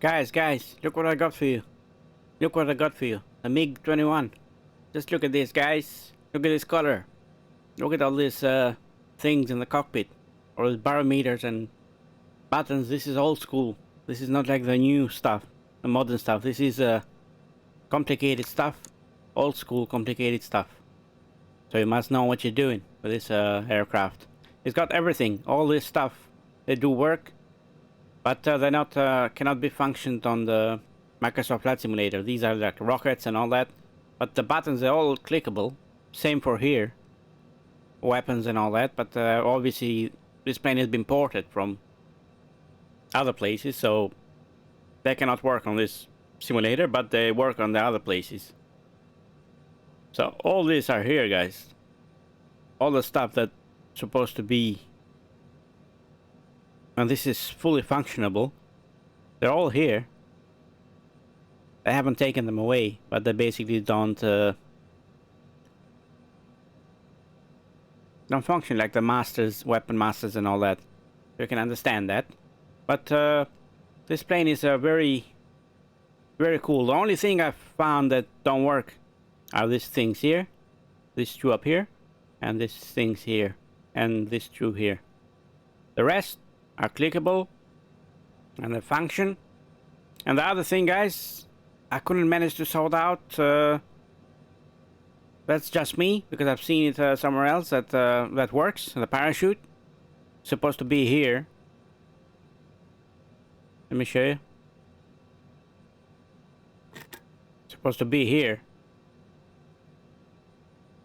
Guys, look what I got for you. Look what I got for you. A MiG-21. Just look at this, guys. Look at this color. Look at all these things in the cockpit. All the barometers and buttons. This is old school. This is not like the new stuff, the modern stuff. This is complicated stuff. Old school complicated stuff. So you must know what you're doing with this aircraft. It's got everything. All this stuff. They do work. But they're not cannot be functioned on the Microsoft Flight Simulator. These are like rockets and all that. But the buttons are all clickable. Same for here. Weapons and all that. But obviously this plane has been ported from other places, so they cannot work on this simulator, but they work on the other places. So all these are here, guys. All the stuff that's supposed to be, and this is fully functionable. They're all here. I haven't taken them away, but they basically don't function like the masters, weapon masters and all that. You can understand that. But this plane is very cool. The only thing I've found that don't work are these things here. These two up here. And these things here. And these two here. The rest are clickable. And they function. And the other thing, guys, I couldn't manage to sort out. That's just me, because I've seen it somewhere else that that works. The parachute supposed to be here. Let me show you. It's supposed to be here.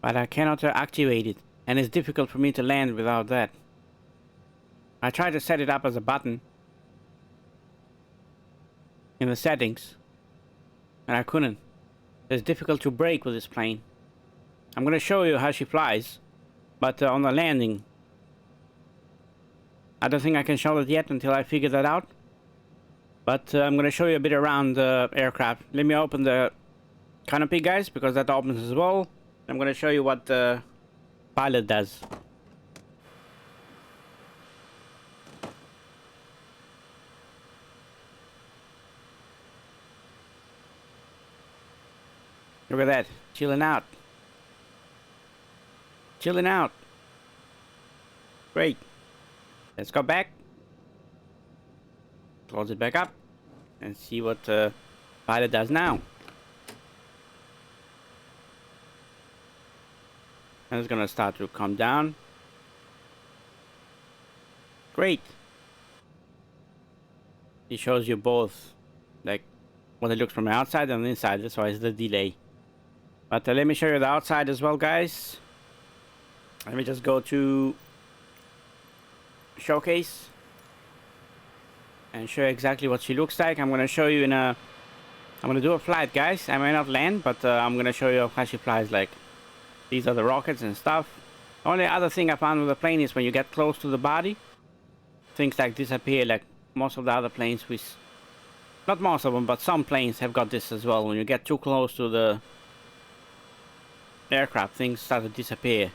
But I cannot activate it. And it's difficult for me to land without that. I tried to set it up as a button in the settings. And I couldn't. It's difficult to brake with this plane. I'm going to show you how she flies. But on the landing, I don't think I can show that yet until I figure that out. But I'm going to show you a bit around the aircraft. Let me open the canopy, guys, because that opens as well. I'm going to show you what the pilot does. Look at that. Chilling out. Chilling out. Great. Let's go back. Close it back up. And see what the pilot does now. And it's gonna start to come down. Great. It shows you both, like, what it looks from the outside and the inside. That's why it's the delay. But let me show you the outside as well, guys. Let me just go to showcase and show you exactly what she looks like. I'm gonna show you in a, I'm gonna do a flight, guys. I may not land, but I'm gonna show you how she flies. Like, these are the rockets and stuff. The only other thing I found with the plane is when you get close to the body, things like disappear. Like most of the other planes, with, not most of them, but some planes have got this as well. When you get too close to the aircraft, things start to disappear.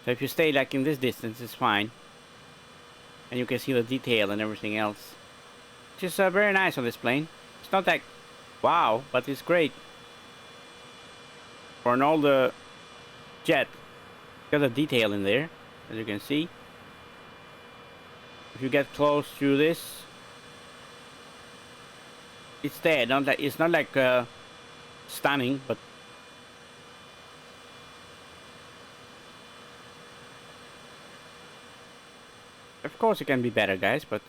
So if you stay like in this distance, it's fine. And you can see the detail and everything else. Which is very nice on this plane. It's not like wow, but it's great. For an older jet, got a detail in there, as you can see. If you get close to this, it's there. It's not like stunning, but of course it can be better, guys. But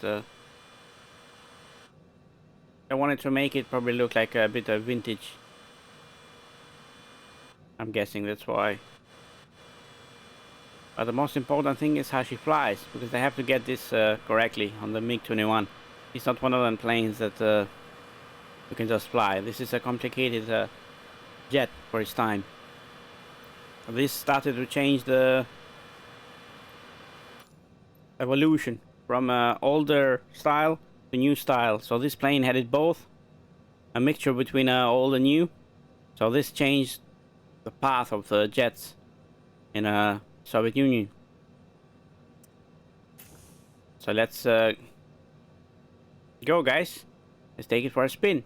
I wanted to make it probably look like a bit of vintage. I'm guessing that's why. But the most important thing is how she flies, because they have to get this correctly on the MiG-21. It's not one of them planes that you can just fly. This is a complicated jet for its time. This started to change the evolution from older style to new style. So this plane had it both, a mixture between old and new. So this changed the path of the jets in Soviet Union. So let's go go, guys. Let's take it for a spin.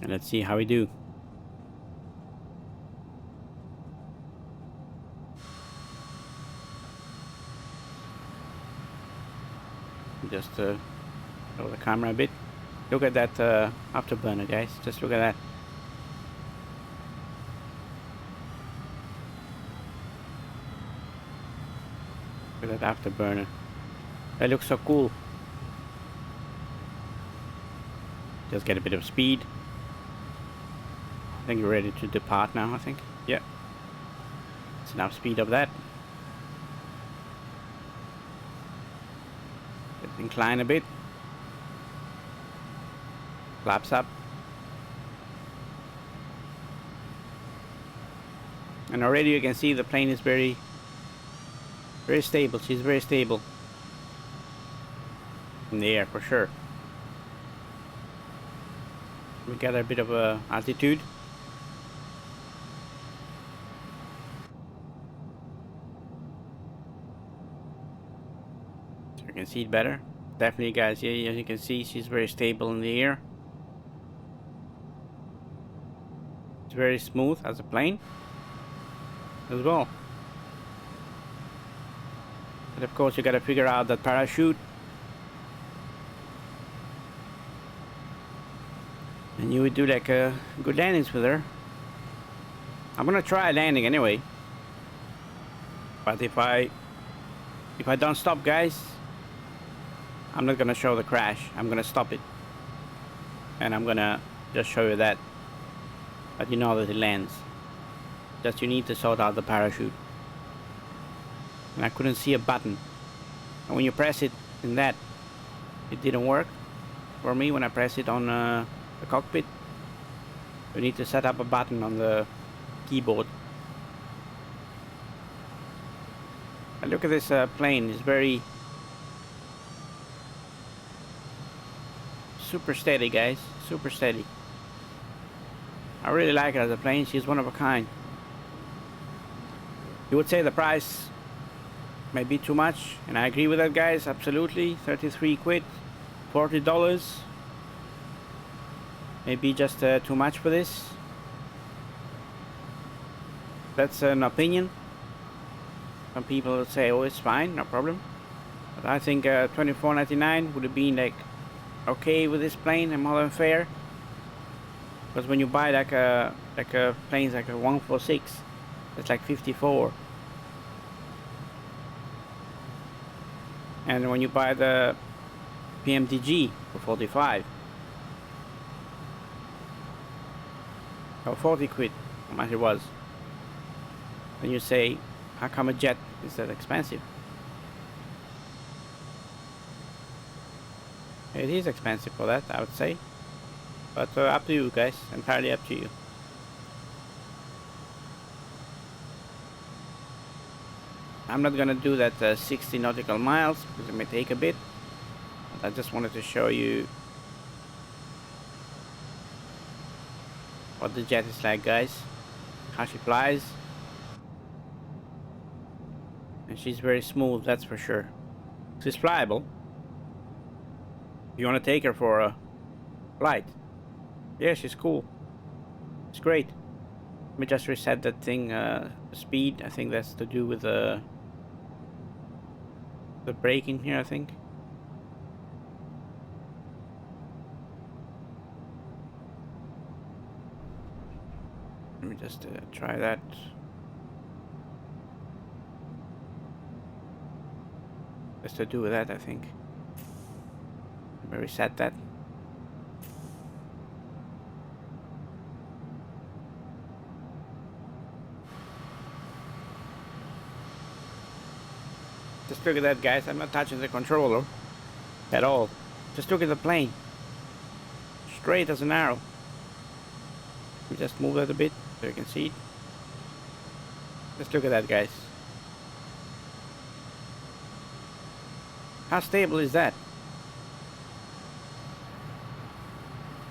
And let's see how we do. Just show the camera a bit. Look at that afterburner, guys. Just look at that. Look at that afterburner. That looks so cool. Just get a bit of speed. I think you're ready to depart now, I think. Yeah. It's enough speed of that. Let's incline a bit. Flaps up. And already you can see the plane is very stable. She's very stable in the air for sure. We got a bit of altitude. So you can see it better. Definitely, guys. Yeah, as you can see, she's very stable in the air. It's very smooth as a plane as well. But of course you gotta figure out that parachute. And you would do like good landings with her. I'm gonna try landing anyway. But if I don't stop, guys, I'm not gonna show the crash. I'm gonna stop it. And I'm gonna just show you that. But you know that it lands. Just you need to sort out the parachute. And I couldn't see a button. And when you press it in that, it didn't work for me when I press it on the cockpit. You need to set up a button on the keyboard. And look at this plane. It's very super steady, guys. Super steady. I really like her as a plane. She's one of a kind. You would say the price may be too much, and I agree with that, guys. Absolutely. 33 quid, $40. Maybe just too much for this. That's an opinion. Some people would say, oh, it's fine, no problem. But I think $24.99 would have been like okay with this plane and more than fair. Because when you buy like a planes like a 146, it's like 54. And when you buy the PMDG for 45, or 40 quid, how much it was, then you say, how come a jet is that expensive? It is expensive for that, I would say. But up to you, guys. Entirely up to you. I'm not gonna do that 60 nautical miles because it may take a bit. But I just wanted to show you what the jet is like, guys. How she flies. And she's very smooth, that's for sure. She's flyable. If you want to take her for a flight. Yeah, she's cool. It's great. Let me just reset that thing, speed. I think that's to do with the braking here, I think. Let me just try that. That's to do with that, I think. Let me reset that. Just look at that, guys. I'm not touching the controller at all. Just look at the plane. Straight as an arrow. Let me just move that a bit so you can see it. Just look at that, guys. How stable is that?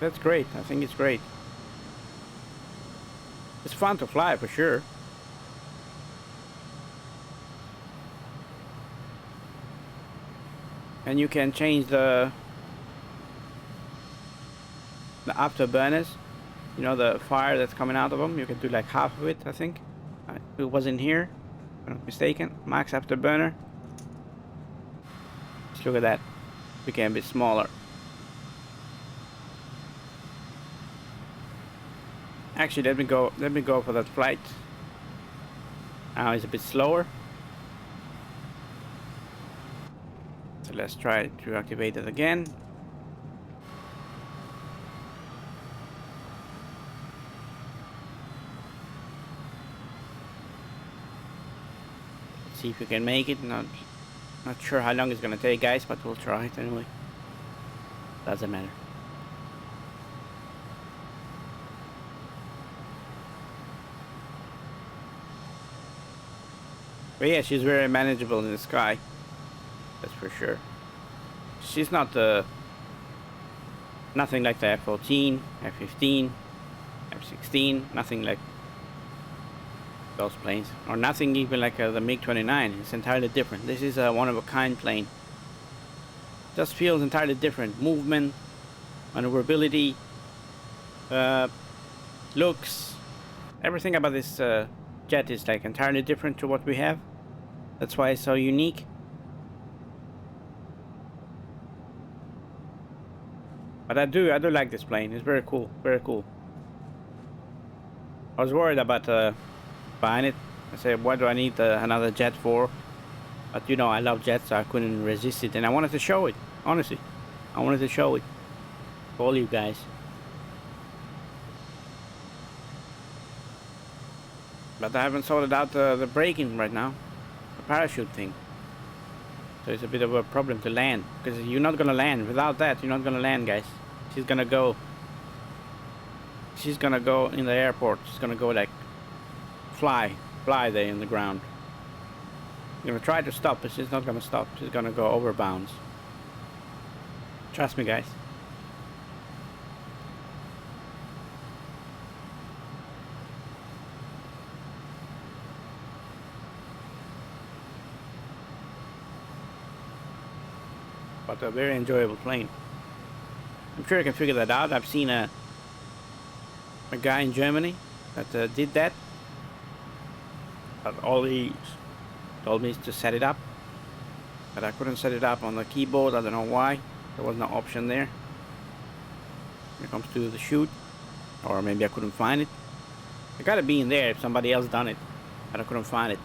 That's great. I think it's great. It's fun to fly for sure. And you can change the afterburners. You know, the fire that's coming out of them. You can do like half of it, I think. It was in here, if I'm not mistaken. Max afterburner. Just look at that. Became a bit smaller. Actually, let me go for that flight. Now it's a bit slower. So let's try to activate it again. See if we can make it. Not sure how long it's gonna take, guys, but we'll try it anyway. Doesn't matter. But yeah, she's very manageable in the sky. That's for sure. She's not nothing like the F-14, F-15, F-16, nothing like those planes, or nothing even like the MiG-29. It's entirely different. This is a one-of-a-kind plane. Just feels entirely different. Movement, maneuverability, looks, everything about this jet is like entirely different to what we have. That's why it's so unique. But I do like this plane. It's very cool, very cool. I was worried about buying it. I said, what do I need another jet for? But you know, I love jets, so I couldn't resist it, and I wanted to show it. Honestly, I wanted to show it for all you guys. But I haven't sorted out the braking right now, the parachute thing. So it's a bit of a problem to land, because you're not gonna land without that. You're not gonna land, guys. She's gonna go in the airport. She's gonna go like fly there in the ground. You're gonna try to stop, but she's not gonna stop. She's gonna go over bounds. Trust me, guys. But a very enjoyable plane. I'm sure I can figure that out. I've seen a guy in Germany that did that. But all he told me is to set it up. But I couldn't set it up on the keyboard. I don't know why. There was no option there when it comes to the chute. Or maybe I couldn't find it. It gotta be in there if somebody else done it. But I couldn't find it.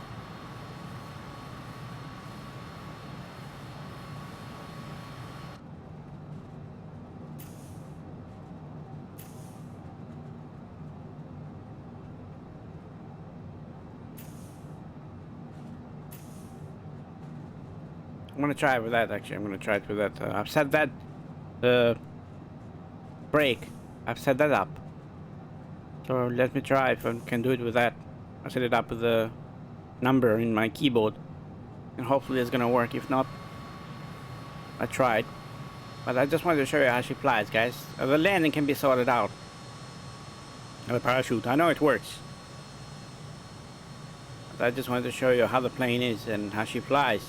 I'm gonna try it with that, actually. I'm gonna try it with that. I've set that brake. I've set that up. So let me try if I can do it with that. I set it up with the number in my keyboard. And hopefully it's gonna work. If not, I tried. But I just wanted to show you how she flies, guys. The landing can be sorted out. The parachute. I know it works. But I just wanted to show you how the plane is and how she flies.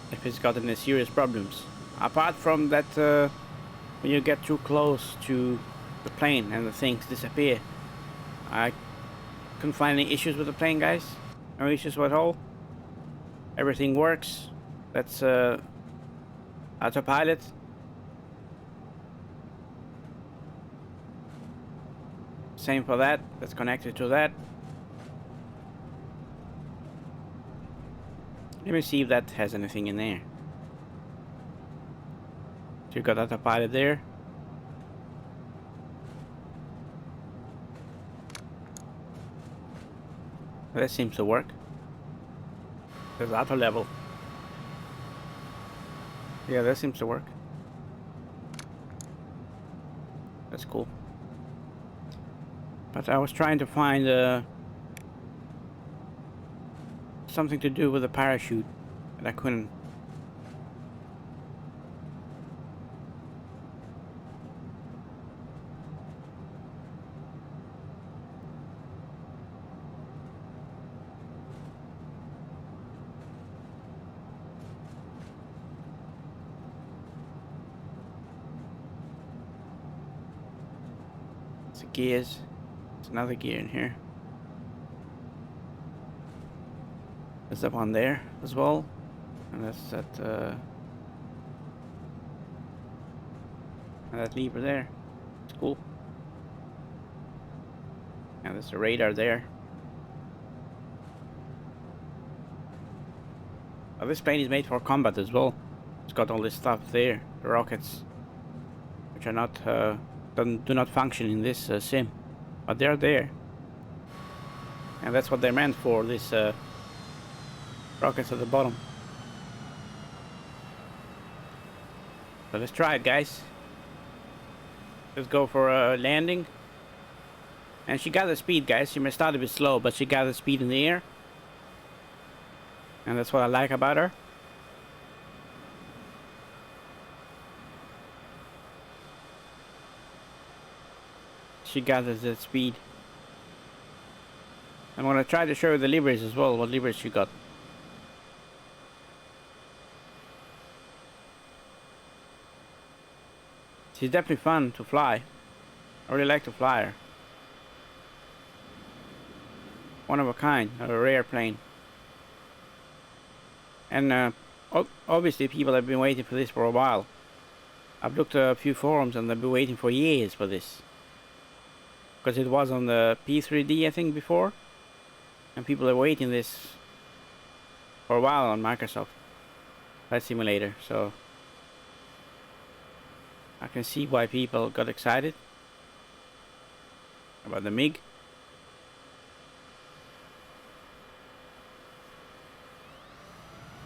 If it's got any serious problems. Apart from that, when you get too close to the plane and the things disappear. I couldn't find any issues with the plane, guys. No issues at all. Everything works. That's autopilot. Same for that. That's connected to that. Let me see if that has anything in there. So you got autopilot there. That seems to work. There's auto level. Yeah, that seems to work. That's cool. But I was trying to find something to do with the parachute, and I couldn't. It's the gears. There's another gear in here. There's that one there as well. And that's that and that lever there. It's cool. And there's the radar there. Oh, this plane is made for combat as well. It's got all this stuff there. The rockets, which are not do not function in this sim, but they're there. And that's what they're meant for. This rockets at the bottom. So let's try it, guys. Let's go for a landing. And she got the speed, guys. She may start a bit slow, but she got the speed in the air. And that's what I like about her. She gathers that speed. I'm gonna try to show you the levers as well, what levers she got. She's definitely fun to fly. I really like to fly her. One of a kind, a rare plane. And obviously people have been waiting for this for a while. I've looked at a few forums and they've been waiting for years for this. Because it was on the P3D I think before. And people are waiting this for a while on Microsoft Flight Simulator. So I can see why people got excited about the MiG.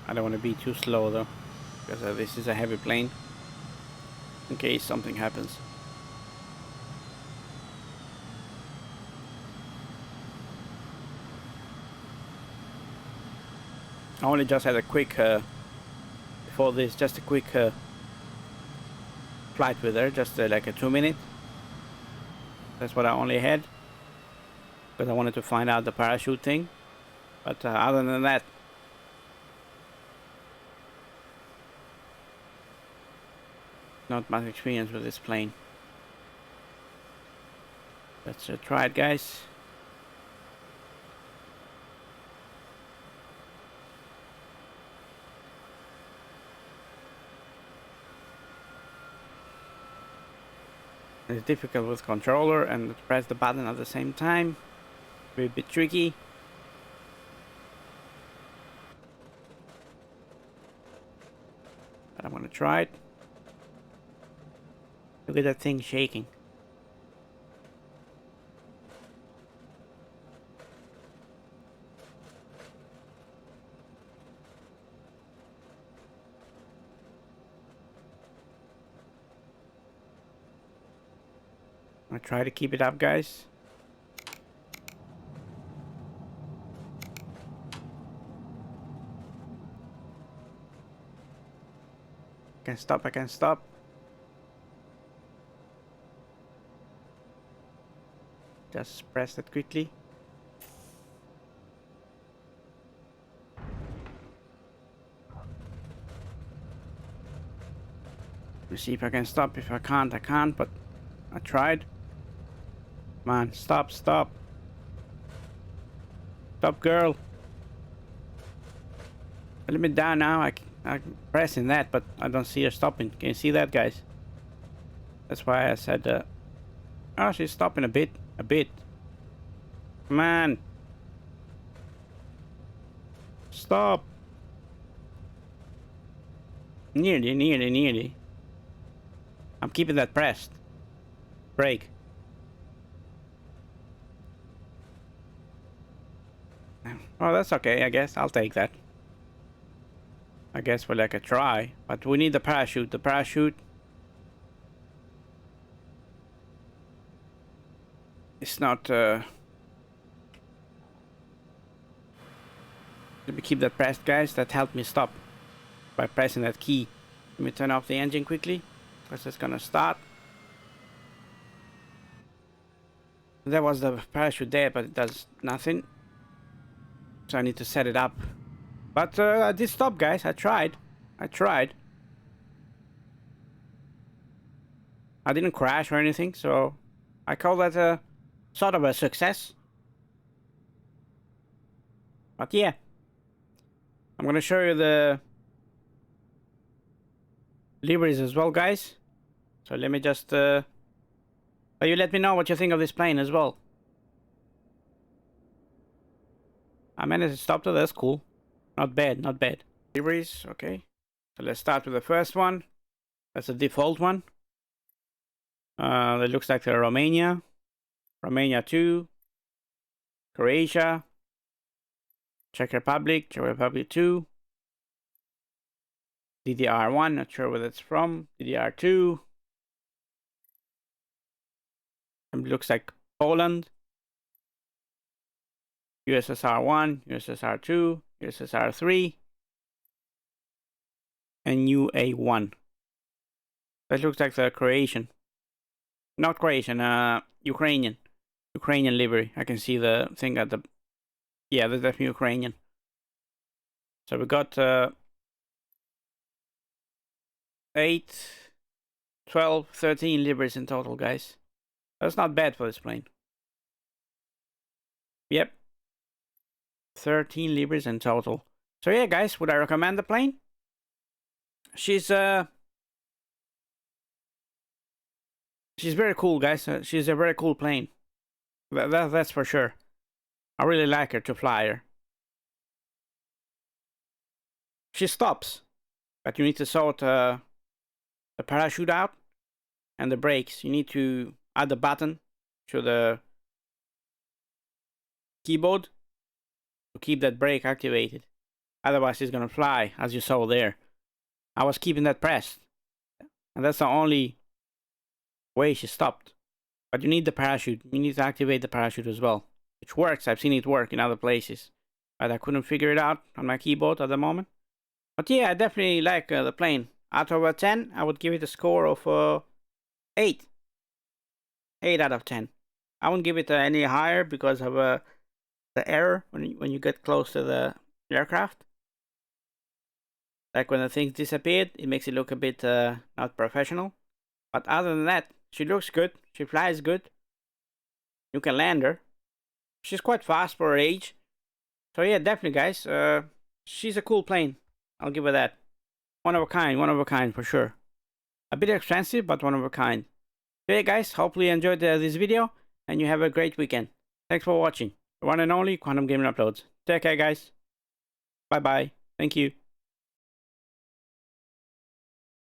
I don't want to be too slow though, because this is a heavy plane, in case something happens. I only just had a quick, before this, just a quick flight with her, just like a 2 minute. That's what I only had, because I wanted to find out the parachute thing. But other than that, not much experience with this plane. Let's try it, guys. It's difficult with controller and to press the button at the same time. Be a bit tricky. But I'm gonna try it. Look at that thing shaking. I'll try to keep it up, guys. I can stop, I can stop. Just press that quickly. Let's see if I can stop. If I can't, I can't, but I tried. Come on, stop, stop. Stop, girl. A little bit down now. I'm pressing that, but I don't see her stopping. Can you see that, guys? That's why I said, oh, she's stopping a bit. A bit. Come on. Stop. Nearly, nearly, nearly. I'm keeping that pressed. Brake. Oh, that's okay, I guess. I'll take that. I guess we're like a try. But we need the parachute. The parachute it's not let me keep that pressed, guys. That helped me stop by pressing that key. Let me turn off the engine quickly, because it's gonna start. There was the parachute there, but it does nothing, so I need to set it up. But I did stop, guys. I tried. I didn't crash or anything, so I call that a sort of a success. But yeah, I'm gonna show you the liveries as well, guys. So let me just you let me know what you think of this plane as well. I managed to stop to that's cool. Not bad, not bad. Liveries, okay. So let's start with the first one. That's the default one. That looks like the Romania. Romania 2. Croatia. Czech Republic. Czech Republic 2. DDR1, not sure where that's from. DDR2. It looks like Poland. USSR1, USSR2, USSR3, and UA1. That looks like the Croatian. Not Croatian, Ukrainian. Ukrainian livery. I can see the thing at the... Yeah, that's definitely Ukrainian. So we got 8, 12, 13 liveries in total, guys. That's not bad for this plane. Yep. 13 liveries in total. So yeah, guys, would I recommend the plane? She's very cool, guys. She's a very cool plane. That's for sure. I really like her to fly her. She stops, but you need to sort the parachute out and the brakes. You need to add the button to the keyboard to keep that brake activated. Otherwise, it's gonna fly, as you saw there. I was keeping that pressed, and that's the only way she stopped. But you need the parachute. You need to activate the parachute as well, which works. I've seen it work in other places, but I couldn't figure it out on my keyboard at the moment. But yeah, I definitely like the plane. Out of 10, I would give it a score of 8. 8 out of 10. I won't give it any higher because of the error when you get close to the aircraft. Like when the things disappeared, it makes it look a bit not professional. But other than that, she looks good. She flies good. You can land her. She's quite fast for her age. So yeah, definitely, guys. She's a cool plane. I'll give her that. One of a kind for sure. A bit expensive, but one of a kind. So yeah, guys, hopefully you enjoyed this video, and you have a great weekend. Thanks for watching. The one and only Quantum Gaming Uploads. Take care, guys. Bye-bye. Thank you.